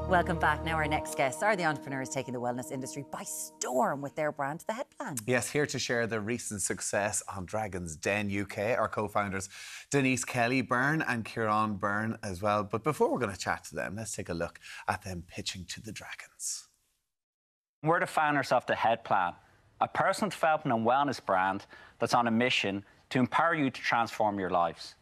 Welcome back. Now our next guests are the entrepreneurs taking the wellness industry by storm with their brand, The Head Plan. Yes, here to share their recent success on Dragon's Den UK, our co-founders Denise Kelly Byrne and Ciaran Byrne as well. But before we're going to chat to them, let's take a look at them pitching to the Dragons. We're the founders of The Head Plan, a personal development and wellness brand that's on a mission to empower you to transform your lives.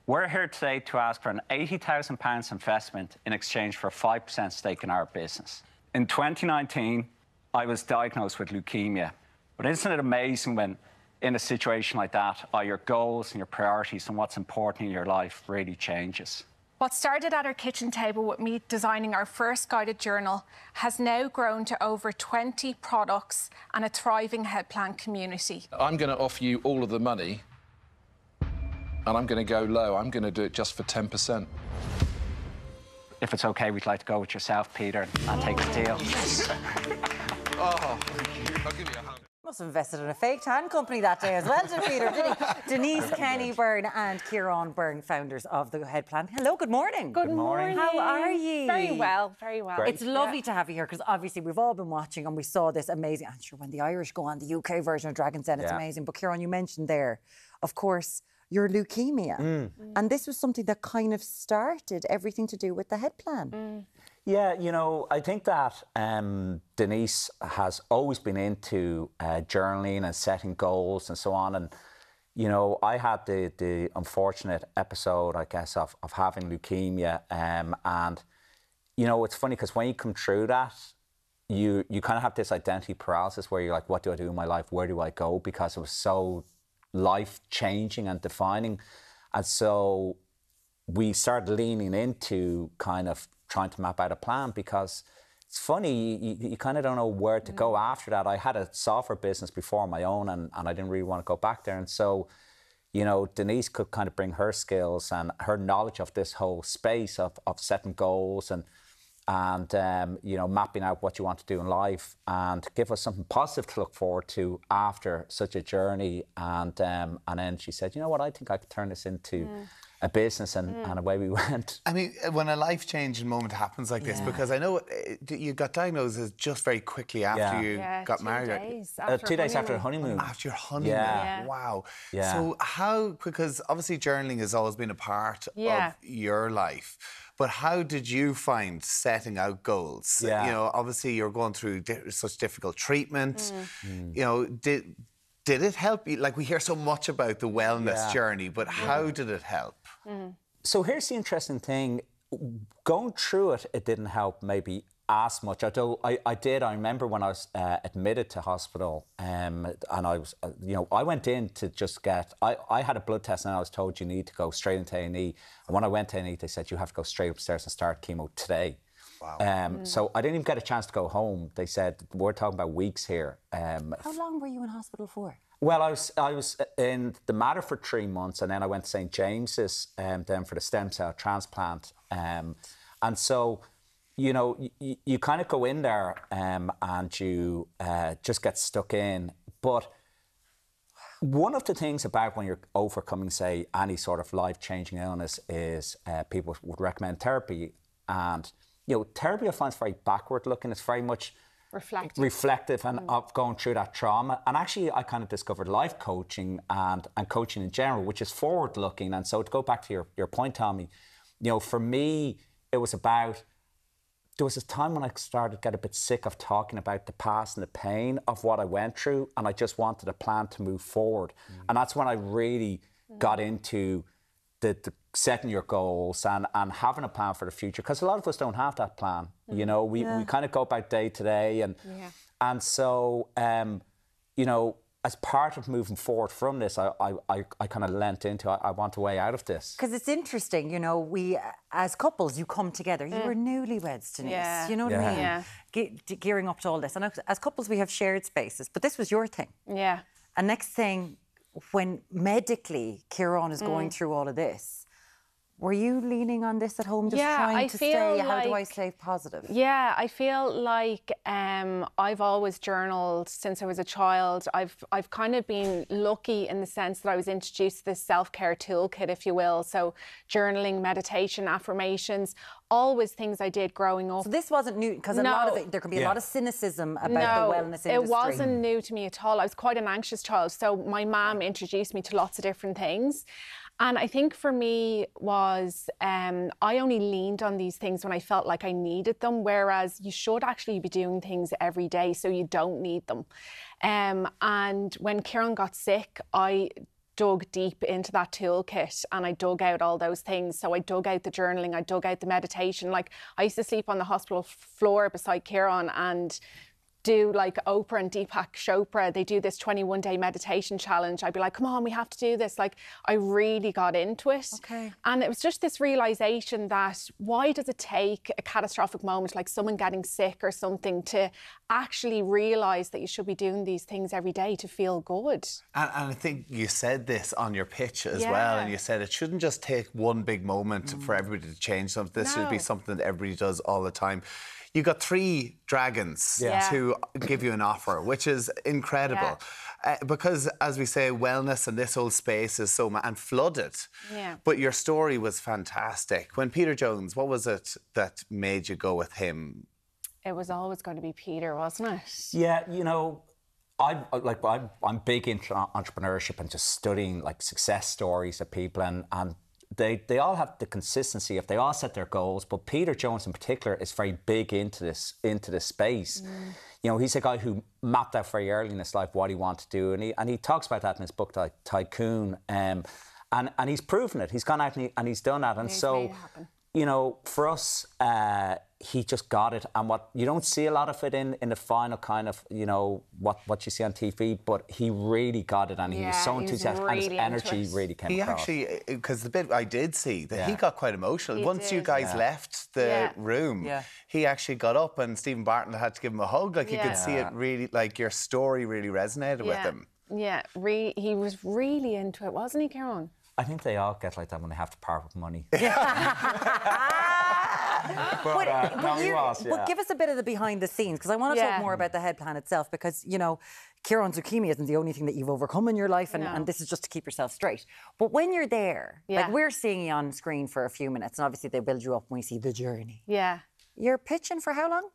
We're here today to ask for an £80,000 investment in exchange for a 5% stake in our business. In 2019, I was diagnosed with leukemia. But isn't it amazing when, in a situation like that, your goals and your priorities and what's important in your life really changes? What started at our kitchen table with me designing our first guided journal has now grown to over 20 products and a thriving Head Plan community. I'm going to offer you all of the money, and I'm going to go low. I'm going to do it just for 10%. If it's OK, we'd like to go with yourself, Peter, and take the deal. Oh, thank you. I'll give you a hug. Must have invested in a fake tan company that day as well, did Peter? Didn't he? Denise Kenny Byrne and Ciaran Byrne, founders of The Head Plan. Hello, good morning. Good morning. How are you? Very well, very well. Great. It's lovely to have you here because obviously we've all been watching and we saw this amazing. I'm sure when the Irish go on the UK version of Dragon's Den, it's amazing. But Ciaran, you mentioned there, of course, your leukemia. And this was something that kind of started everything to do with The Head Plan. Yeah, you know, I think that Denise has always been into journaling and setting goals and so on. And, you know, I had the unfortunate episode, I guess, of having leukemia. And, you know, it's funny because when you come through that, you kind of have this identity paralysis where you're like, what do I do in my life? Where do I go? Because it was so life-changing and defining. And so we started leaning into kind of trying to map out a plan because it's funny, you kind of don't know where to go after that. I had a software business before my own and I didn't really want to go back there. And so, you know, Denise could kind of bring her skills and her knowledge of this whole space of setting goals and you know, mapping out what you want to do in life and give us something positive to look forward to after such a journey. And then she said, you know what, I think I could turn this into a business, and away we went. I mean, when a life-changing moment happens like this, because I know you got diagnosed just very quickly after you got married. 2 days after the honeymoon. After your honeymoon, wow. Yeah. So how, because obviously journaling has always been a part of your life, but how did you find setting out goals? Yeah. You know, obviously you're going through such difficult treatment. You know, did it help you? Like, we hear so much about the wellness journey, but how did it help? So here's the interesting thing. Going through it, it didn't help maybe as much. Although I remember when I was admitted to hospital and I was, you know, I went in to just get, I had a blood test and I was told you need to go straight into A&E. And when I went to A&E, they said you have to go straight upstairs and start chemo today. Wow. So I didn't even get a chance to go home. They said, we're talking about weeks here. How long were you in hospital for? Well, I was in the Mater for 3 months, and then I went to St James's then for the stem cell transplant. And so, you know, you kind of go in there and you just get stuck in. But one of the things about when you're overcoming, say, any sort of life-changing illness is people would recommend therapy. And, you know, therapy I find is very backward-looking. It's very much reflective and of going through that trauma. And actually, I kind of discovered life coaching and coaching in general, which is forward-looking. And so to go back to your point, Tommy, you know, for me, it was about, there was a time when I started to get a bit sick of talking about the past and the pain of what I went through, and I just wanted a plan to move forward. And that's when I really got into the setting your goals and having a plan for the future, because a lot of us don't have that plan. You know, we kind of go about day to day, and so you know, as part of moving forward from this, I kind of lent into I want a way out of this. Because it's interesting, you know, we as couples, you come together. You were newlyweds, Denise. You know what I mean? Gearing up to all this, and as couples, we have shared spaces. But this was your thing. Yeah. And next thing, when medically Ciaran is going through all of this, Were you leaning on this at home, just trying to stay, how do I stay positive? Yeah, I feel like I've always journaled since I was a child. I've kind of been lucky in the sense that I was introduced to this self-care toolkit, if you will. So journaling, meditation, affirmations, always things I did growing up. So this wasn't new, because a lot of it, there can be a lot of cynicism about the wellness industry. It wasn't new to me at all. I was quite an anxious child. So my mum introduced me to lots of different things. And I think for me was, I only leaned on these things when I felt like I needed them, whereas you should actually be doing things every day so you don't need them. And when Ciaran got sick, I dug deep into that toolkit and I dug out all those things. So I dug out the journaling, I dug out the meditation. Like, I used to sleep on the hospital floor beside Ciaran and do like Oprah and Deepak Chopra. They do this 21-day meditation challenge. I'd be like, come on, we have to do this. Like, I really got into it. Okay. And it was just this realization that why does it take a catastrophic moment like someone getting sick or something to actually realize that you should be doing these things every day to feel good? And I think you said this on your pitch as well, and you said it shouldn't just take one big moment for everybody to change something. This should be something that everybody does all the time. You got 3 dragons to give you an offer, which is incredible. Because, as we say, wellness and this whole space is so and flooded. Yeah. But your story was fantastic. When Peter Jones, what was it that made you go with him? It was always going to be Peter, wasn't it? Yeah, you know, I'm big into entrepreneurship and just studying like success stories of people, and they all have the consistency if they all set their goals. But Peter Jones in particular is very big into this space. You know, he's a guy who mapped out very early in his life what he wanted to do, and he talks about that in his book, like Tycoon. And he's proven it. He's gone out and he's done that. And so, you know, for us, he just got it. And what you don't see a lot of it in the final kind of, you know, what you see on TV, but he really got it, and he was so enthusiastic, and his energy really came across. He actually, because the bit I did see, that he got quite emotional. Once you guys left the room, he actually got up, and Stephen Barton had to give him a hug. Like, you could see it really, like, your story really resonated with him. Yeah, he was really into it, wasn't he, Ciaran? I think they all get like that when they have to part with money. But give us a bit of the behind the scenes, because I want to talk more about the head plan itself, because, you know, Ciaran's leukemia isn't the only thing that you've overcome in your life, and this is just to keep yourself straight. But when you're there, like, we're seeing you on screen for a few minutes, and obviously they build you up when we see the journey. Yeah. You're pitching for how long?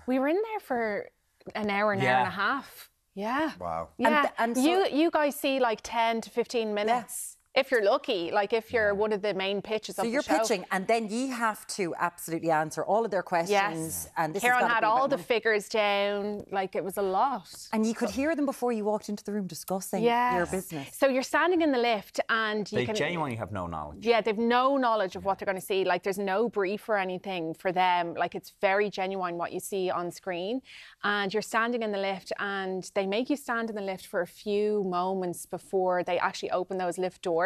We were in there for an hour and a half. Yeah. Wow. Yeah. And so you guys see like 10 to 15 minutes. If you're lucky, like if you're one of the main pitches of the show. So you're pitching, and then you have to absolutely answer all of their questions. Yes. And this Ciaran had all the figures down, like it was a lot. And you could hear them before you walked into the room discussing your business. So you're standing in the lift and they genuinely have no knowledge. Yeah, they've no knowledge of what they're going to see. Like, there's no brief or anything for them. Like, it's very genuine what you see on screen. And you're standing in the lift, and they make you stand in the lift for a few moments before they actually open those lift doors.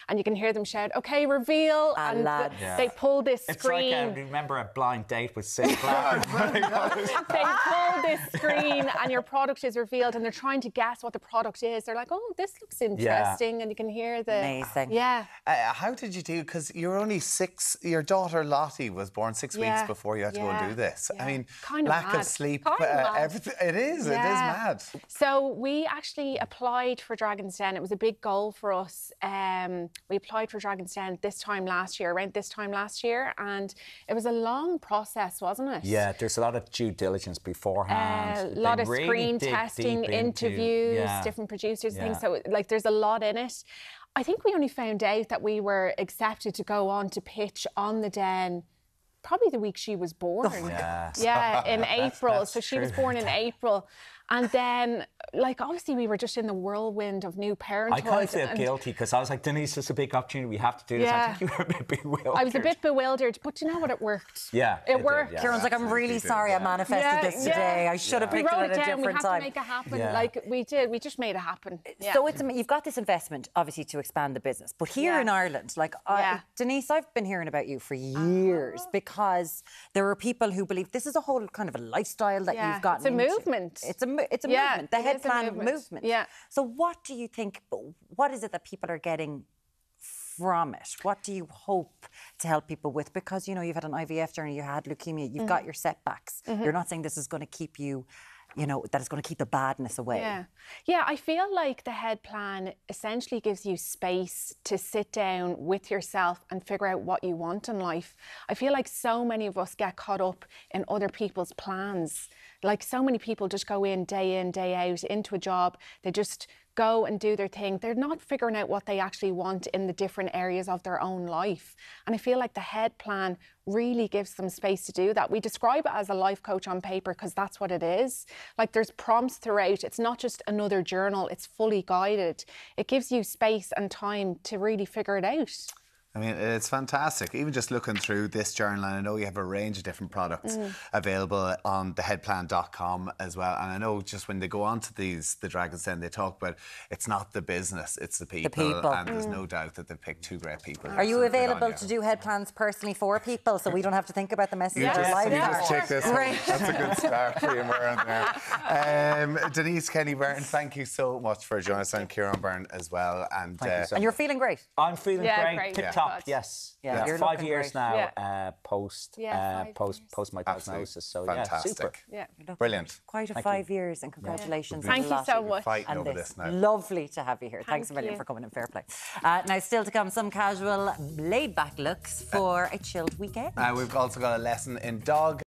And you can hear them shout, "Okay, reveal!" And they pull this screen. It's like, remember a blind date with Sid Clark? They pull this screen, and your product is revealed, and they're trying to guess what the product is. They're like, "Oh, this looks interesting," and you can hear the amazing. Yeah. How did you do? Because you're only 6. Your daughter Lottie was born 6 weeks before you had to go and do this. I mean, kind of lack mad. of sleep, Kind of everything. It is mad. So we actually applied for Dragon's Den. It was a big goal for us. We applied for Dragon's Den around this time last year, and it was a long process, wasn't it? Yeah, there's a lot of due diligence beforehand. A lot of screen testing, interviews, different producers, things. So, like, there's a lot in it. I think we only found out that we were accepted to go on to pitch on the Den probably the week she was born. Yeah, in April. So she was born in April. And then, like, obviously we were just in the whirlwind of new parenthood. I kind of feel guilty, because I was like, Denise, this is a big opportunity. We have to do this. I think you were a bit bewildered. I was a bit bewildered, but you know what? It worked. Yeah. It worked. Ciaran's like, I'm really sorry I manifested this today. I should have picked it at a different time. We had to make it happen. Like, we did. We just made it happen. So you've got this investment, obviously, to expand the business. But here in Ireland, like, Denise, I've been hearing about you for years, because there are people who believe this is a whole kind of a lifestyle that you've gotten into. It's a movement. It's a movement. The head plan movement. Yeah. So what do you think, what is it that people are getting from it? What do you hope to help people with? Because, you know, you've had an IVF journey, you had leukemia, you've got your setbacks. You're not saying this is going to keep you, you know, that it's going to keep the badness away. Yeah, I feel like the head plan essentially gives you space to sit down with yourself and figure out what you want in life. I feel like so many of us get caught up in other people's plans. Like so many people just go in, day out into a job. They just go and do their thing. They're not figuring out what they actually want in the different areas of their own life. And I feel like the head plan really gives them space to do that. We describe it as a life coach on paper because that's what it is. Like there's prompts throughout. It's not just another journal, it's fully guided. It gives you space and time to really figure it out. I mean, it's fantastic. Even just looking through this journal, and I know you have a range of different products available on theheadplan.com as well. And I know just when they go on to the Dragon's Den, they talk about it's not the business, it's the people. And there's no doubt that they've picked two great people. Are you available to do head plans personally for people so we don't have to think about the messes of their life? You just take this home. That's a good start for you, Muireann, there. Denise, Kenny, Byrne, thank you so much for joining us, and Ciaran Byrne as well. And, and you're feeling great? I'm feeling great. Tip-top. Yes. Yeah, you're 5 years great. now post my diagnosis. So fantastic. Yeah, super. Brilliant. Quite a 5 years, and congratulations. Thank you so much. Fighting over this now. Lovely to have you here. Thanks a million for coming in. Fair play. Now, still to come, some casual, laid-back looks for a chilled weekend. We've also got a lesson in dog